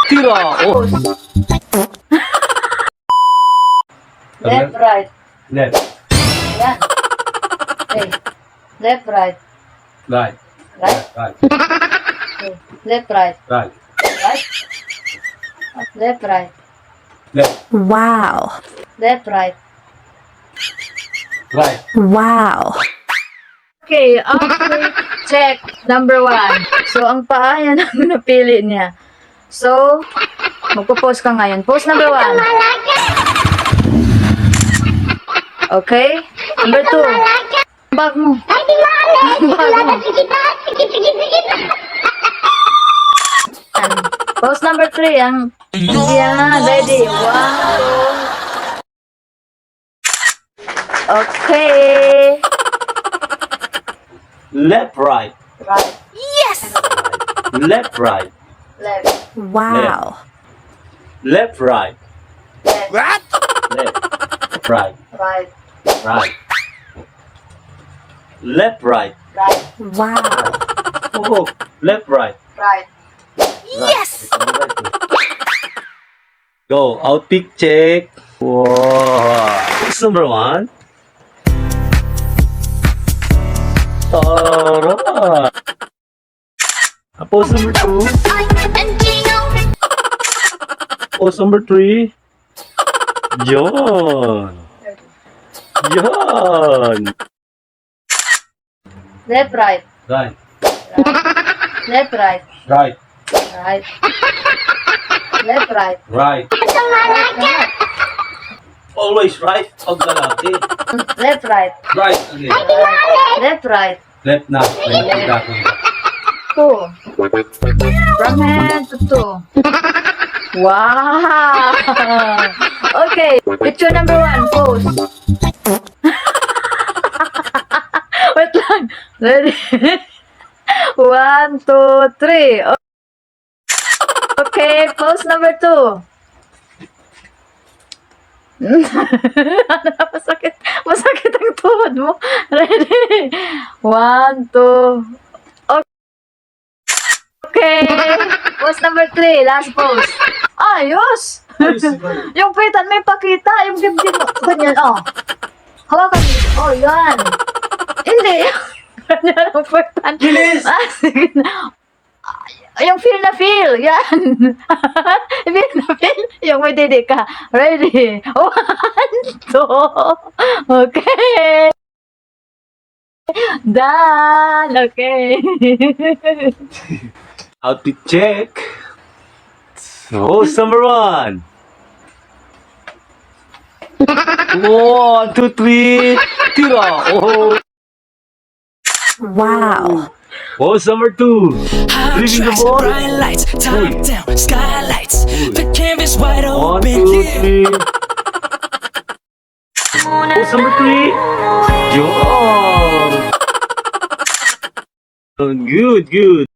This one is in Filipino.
Tira! Oh! Left, right. Left. Yan. Okay. Left, right. Right. Right. Right. Okay. Left, right. Right. Right. Left, right. Left. Wow. Left, right. Right. Wow. Okay, outfit check number 1. So, ang paa yan ang napili niya. So, magpo-pose ka ngayon. Pose number 1. Okay? Number 2. Bag mo. Bag mo. Pose number 3. Ang yan, ready. 1, 2. Okay. Left, right. Right. Left, right. Left. Wow. Left, right. Left. Left. Right. Right. Right. Left, right. Right. Wow. Oh, left, right. Right. Yes! Go, outfit check. Wow. Pose number 1. Alright. Pose number 2. Pose number 3. Yon. Yon. Left, right. Right. Left, right. Right. Right. Left, right. Right. Always right. Pag lalaki. Left, right. Right again. Left, right. Left na. Left na. 2. From hand to 2. Wow. Okay. Picture number 1. Pose. Wait lang. Ready? 1, 2, 3. Okay. Pose number 2. Masakit. Masakit ang tuhod mo. Ready? 1, 2. Okay. Pose number 3. Last pose. Ayos. Yung pitan may pakita. Yung dibdib mo. Ganyan, oh. Hawakan mo. Oh, yan. Hindi. Ganyan ang pitan. Bilis! Sige na. Yung feel na feel. Yan. Feel na feel. Yung may didi ka. Ready? 1, 2. Okay. Done. Okay. Outfit check. Pose number 1. 1, 2, 3. Tira! Oh! Wow. Pose number 2. Leaving the Tracks, ball. bright lights, top down, skylights. The canvas wide 1, open, 2, yeah. 3. Pose number 3. Yon! Good, good.